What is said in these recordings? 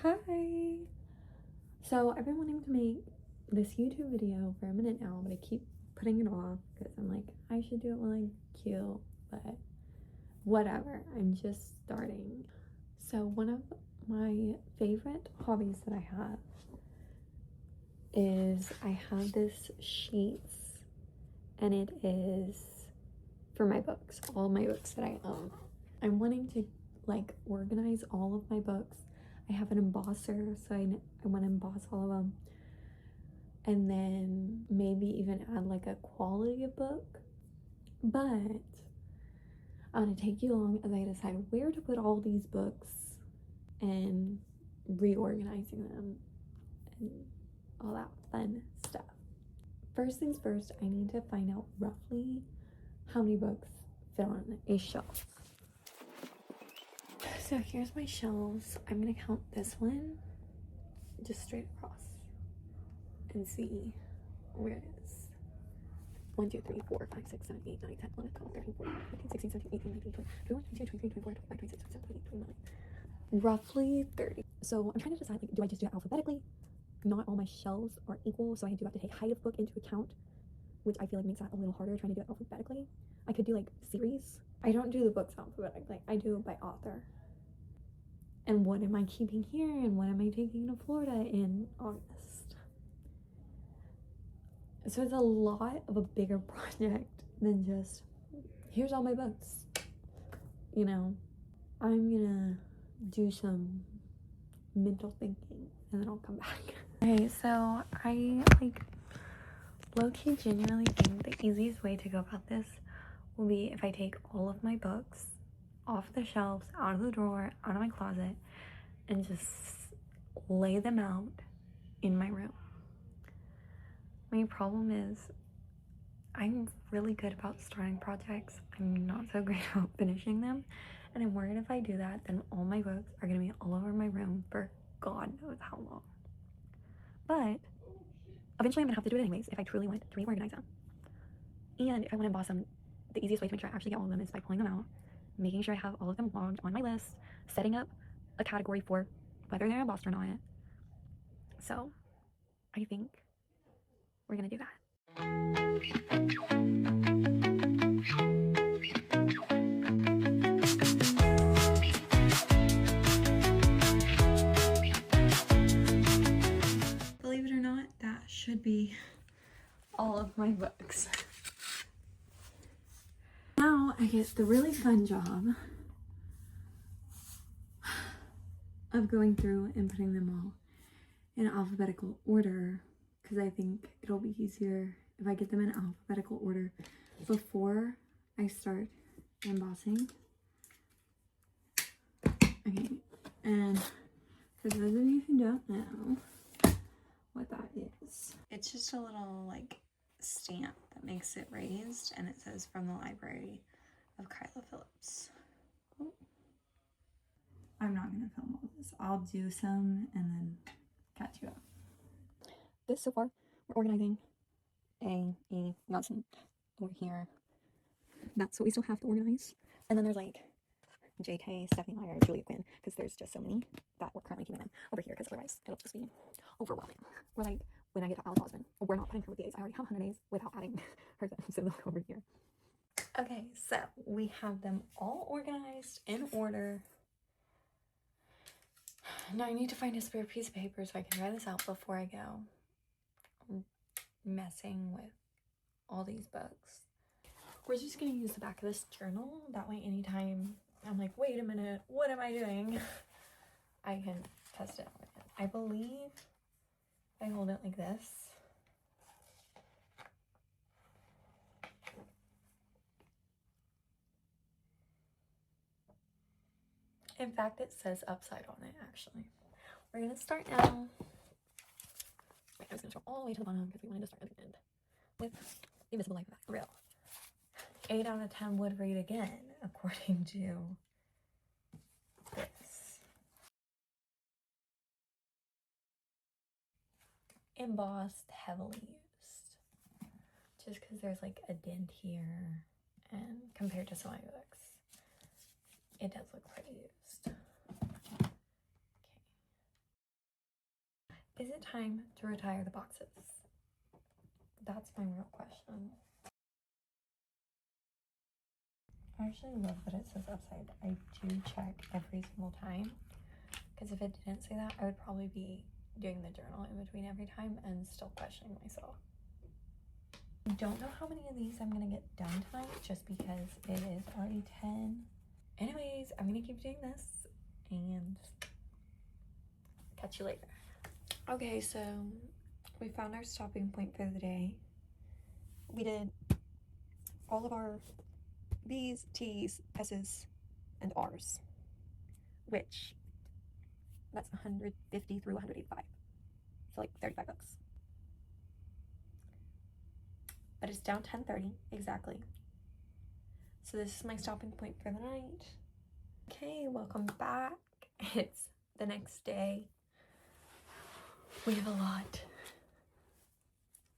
Hi! So I've been wanting to make this YouTube video for a minute now, but I keep putting it off because I'm like, I should do it when I'm cute, but whatever, I'm just starting. So one of my favorite hobbies that I have is I have this sheets, and it is for my books, all my books that I own. I'm wanting to like organize all of my books. I have an embosser, so I want to emboss all of them, and then maybe even add like a quality of book. But I'm gonna take you along as I decide where to put all these books and reorganizing them and all that fun stuff. First things first, I need to find out roughly how many books fit on a shelf. So here's my shelves. I'm gonna count this one just straight across and see where it is. 1, 2, 3, 4, 5, 6, 7, 8, 9, 10, 11, 12, 13, 14, 15, 16, 17, 18, 19, 20, 21, 22, 23, 24, 25, 26, 27, 28, 29. Roughly 30. So I'm trying to decide, like, do I just do it alphabetically? Not all my shelves are equal, so I do have to take height of book into account, which I feel like makes that a little harder trying to do it alphabetically. I could do like series. I don't do the books alphabetically. I do it by author. And what am I keeping here, and what am I taking to Florida in August? So it's a lot of a bigger project than just, here's all my books. You know, I'm gonna do some mental thinking and then I'll come back. Okay, so I like low-key genuinely think the easiest way to go about this will be if I take all of my books off the shelves, out of the drawer, out of my closet, and just lay them out in my room. My problem is I'm really good about starting projects. I'm not so great about finishing them. And I'm worried if I do that, then all my books are gonna be all over my room for God knows how long. But eventually I'm gonna have to do it anyways if I truly want to reorganize them. And if I want to emboss them, the easiest way to make sure I actually get all of them is by pulling them out, making sure I have all of them logged on my list, setting up a category for whether they're embossed or not. So I think we're gonna do that. Believe it or not, that should be all of my books. Now I get the really fun job of going through and putting them all in alphabetical order, because I think it'll be easier if I get them in alphabetical order before I start embossing. Okay, and for those of you who don't know what that is, it's just a little like stamp that makes it raised, and it says from the library of Kyla Phillips. Oh. I'm not gonna film all this. I'll do some and then catch you up. This so far, we're organizing A, E, got some over here. That's what we still have to organize. And then there's like JK, Stephanie Meyer, Julia Quinn, because there's just so many that we're currently keeping them over here, because otherwise it'll just be overwhelming. We're like, when I get to Alice Osmond, we're not putting her with the A's. I already have 100 A's without adding her, so they'll go over here. Okay, so we have them all organized in order. Now I need to find a spare piece of paper so I can try this out before I go messing with all these books. We're just gonna use the back of this journal. That way anytime I'm like, wait a minute, what am I doing? I can test it out with it. I believe if I hold it like this, in fact it says upside on it actually. We're gonna start now. Wait, I was gonna scroll all the way to the bottom because we wanted to start at the end with The Invisible Life of the Real. 8 out of 10 would read again, according to this. Embossed, heavily used. Just because there's like a dent here, and compared to some of my books, it does look pretty used. Okay. Is it time to retire the boxes? That's my real question. I actually love that it says upside. I do check every single time, because if it didn't say that, I would probably be doing the journal in between every time and still questioning myself. I don't know how many of these I'm gonna get done tonight, just because it is already 10. Anyways, I'm gonna keep doing this and catch you later. Okay, so we found our stopping point for the day. We did all of our B's, T's, S's, and R's, which that's 150 through 185. So like 35 books. But it's down 10:30 exactly. So this is my stopping point for the night. Okay, welcome back. It's the next day. We have a lot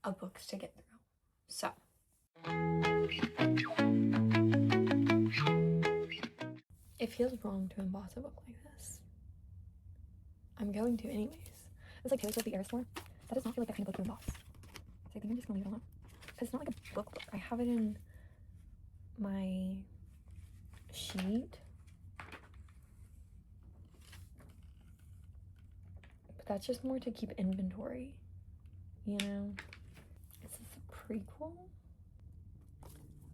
of books to get through. So it feels wrong to emboss a book like this. I'm going to anyways. It's like Taylor Swift, the Eras Tour. That does not feel like that kind of book to emboss. So I think I'm just gonna leave it alone. Because it's not like a book. I have it in my sheet. But that's just more to keep inventory. You know? Is this a prequel?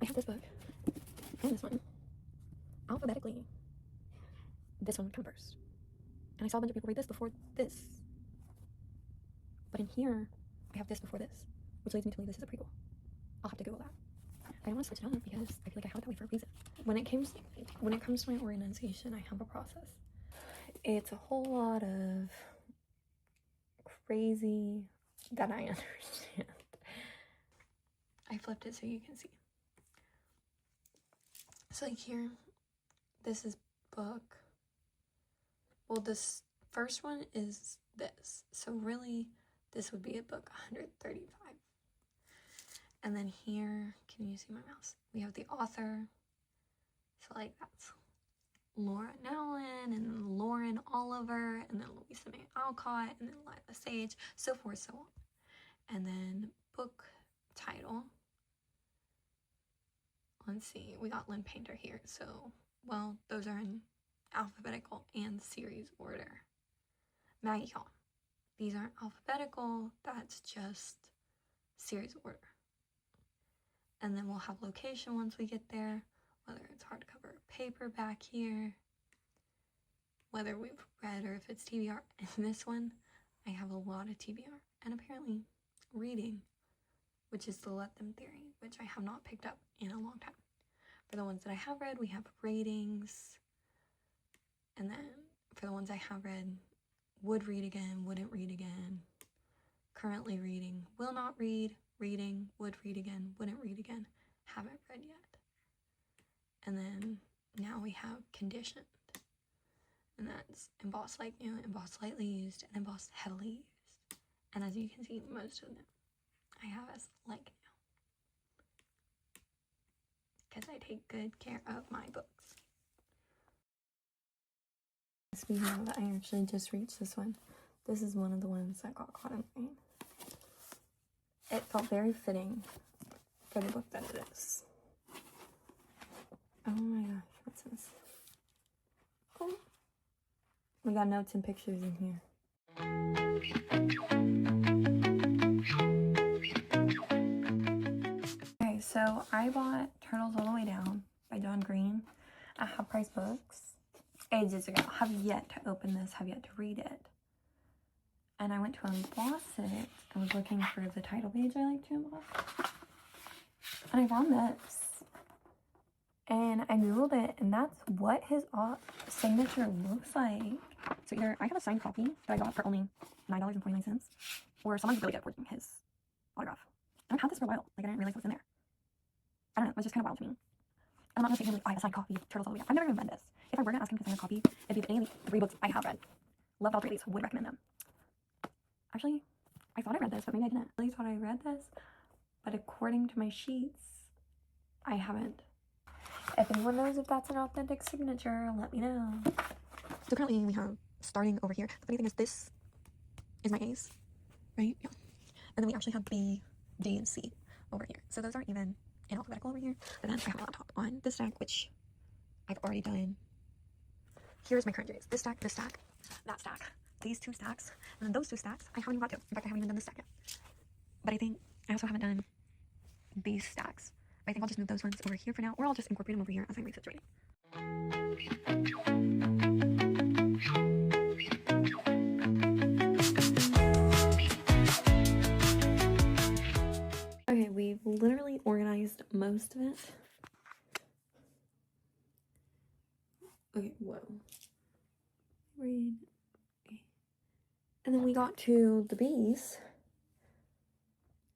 I have this book. And this one. Alphabetically. This one would come first. And I saw a bunch of people read this before this. But in here, I have this before this, which leads me to believe this is a prequel. I'll have to Google that. I don't want to switch it up because I feel like I have it that way for a reason. When it comes to my organization, I have a process. It's a whole lot of crazy that I understand. I flipped it so you can see. So like here, this is book. Well, this first one is this. So really, this would be a book 135. And then here, can you see my mouse? We have the author. So like that's Laura Nowlin, and then Lauren Oliver, and then Louisa May Alcott, and then Lila Sage, so forth, so on. And then book title. Let's see, we got Lynn Painter here. So, well, those are in alphabetical and series order. Maggie Hall. These aren't alphabetical, that's just series order. And then we'll have location once we get there, whether it's hardcover or paperback here, whether we've read or if it's TBR. In this one, I have a lot of TBR, and apparently reading, which is the Let Them theory, which I have not picked up in a long time. For the ones that I have read, we have ratings, and then for the ones I have read, would read again, wouldn't read again, currently reading, will not read, reading, would read again, wouldn't read again, haven't read yet. And then now we have conditioned, and that's embossed like new, embossed lightly used, and embossed heavily used. And as you can see, most of them I have as like new, because I take good care of my books. Speaking of, I actually just reached this one. This is one of the ones that got caught in rain. It felt very fitting for the book that it is. Oh my gosh, what's this? Cool. We got notes and pictures in here. Okay, so I bought Turtles All the Way Down by John Green at Half Price Books ages ago. Have yet to open this, have yet to read it. And I went to emboss it. I was looking for the title page I like to emboss. And I found this. And I googled it, and that's what his signature looks like. So either I have a signed copy that I got for only $9.49, or someone's really good at forging his autograph. And I've had this for a while. Like, I didn't realize what's in there. I don't know. It was just kind of wild to me. I'm not going to say him, like, I have a signed copy of Turtles All the Way Down. I've never even read this. If I were going to ask him to sign a copy, it'd be any of the 3 books I have read. Loved all 3 of these. Would recommend them. Actually, I thought I read this, but maybe I didn't. I really thought I read this, but according to my sheets, I haven't. If anyone knows if that's an authentic signature, let me know. So currently we have, starting over here, the funny thing is this is my A's, right? Yeah. And then we actually have B, D, and C over here. So those aren't even in alphabetical over here. And then I have my laptop on this stack, which I've already done. Here's my current J's. This stack, that stack, these 2 stacks, and then those 2 stacks I haven't even got to. In fact, I haven't even done this stack yet. But I think I also haven't done these stacks. But I think I'll just move those ones over here for now, or I'll just incorporate them over here as I'm researching. Okay, we've literally organized most of it. Okay, whoa. Read. Okay. And then we got to the B's.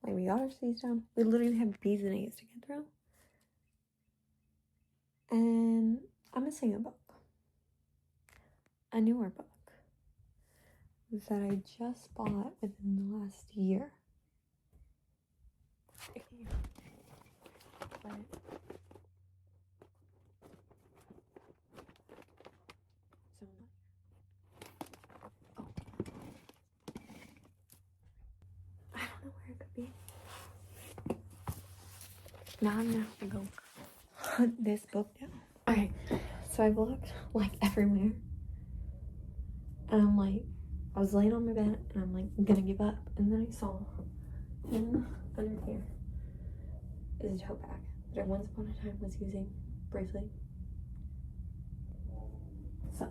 Like, we got our C's down. We literally have B's and A's to get through. And I'm missing a book. A newer book that I just bought within the last year. But I don't know where it could be. Now I'm gonna have to go hunt this book down. Okay, so I've looked like everywhere. And I'm like, I was laying on my bed and I'm like, gonna give up. And then I saw in under here is a tote bag that I once upon a time was using briefly. So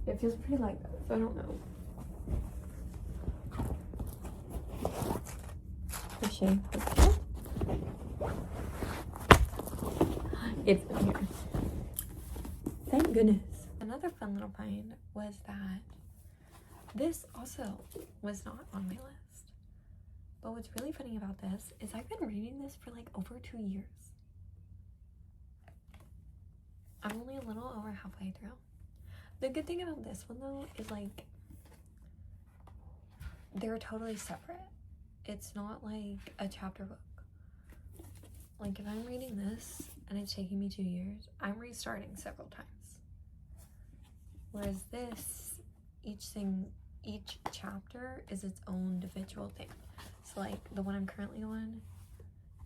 it feels pretty light, so I don't know. The shape of it. It's in here. Thank goodness. Another fun little find was that this also was not on my list. But what's really funny about this is I've been reading this for like over 2 years. I'm only a little over halfway through. The good thing about this one though is like they're totally separate. It's not like a chapter book. Like if I'm reading this and it's taking me 2 years, I'm restarting several times. Whereas this, each chapter is its own individual thing. So like the one I'm currently on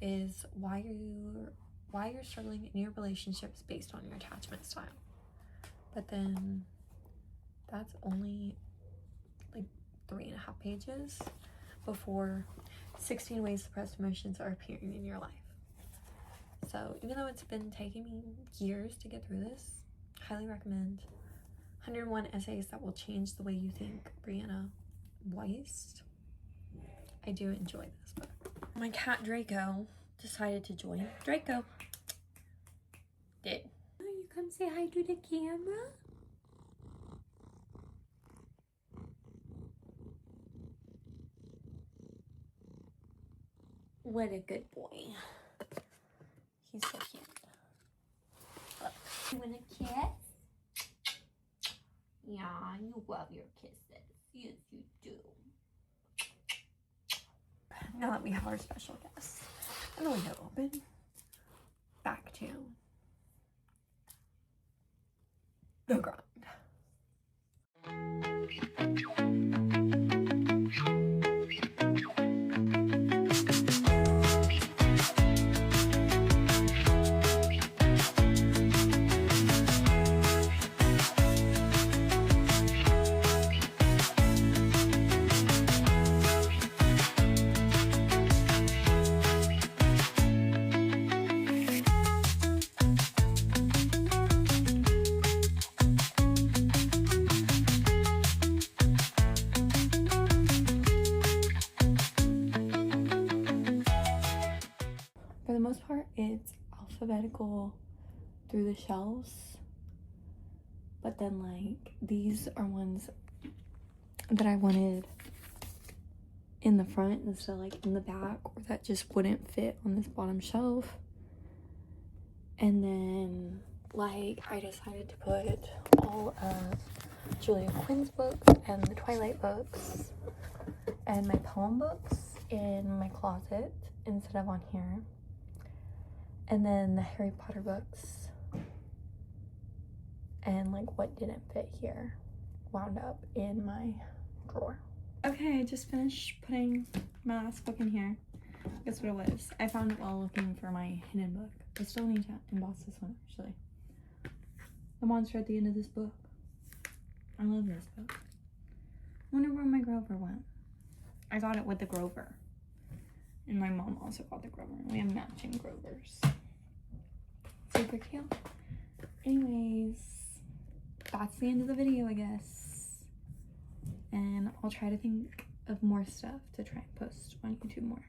is why you're struggling in your relationships based on your attachment style. But then that's only like 3.5 pages before 16 ways suppressed emotions are appearing in your life. So even though it's been taking me years to get through this, highly recommend 101 essays that will change the way you think, Brianna Weist. I do enjoy this book. My cat Draco decided to join. Draco did. You come say hi to the camera? What a good boy. He's so cute. Look. You want a kiss? Yeah, you love your kisses. Yes, you do. Now that we have our special guest and the window open, back to the grind. For the most part, it's alphabetical through the shelves, but then like these are ones that I wanted in the front instead of like in the back, or that just wouldn't fit on this bottom shelf. And then like I decided to put all of Julia Quinn's books and the Twilight books and my poem books in my closet instead of on here. And then the Harry Potter books and like what didn't fit here wound up in my drawer. Okay, I just finished putting my last book in here. Guess what it was? I found it while looking for my hidden book. I still need to emboss this one, actually. The monster at the end of this book. I love this book. I wonder where my Grover went. I got it with the Grover. And my mom also got the Grover. We have matching Grovers. Super cute. Anyways, that's the end of the video, I guess. And I'll try to think of more stuff to try and post on YouTube more.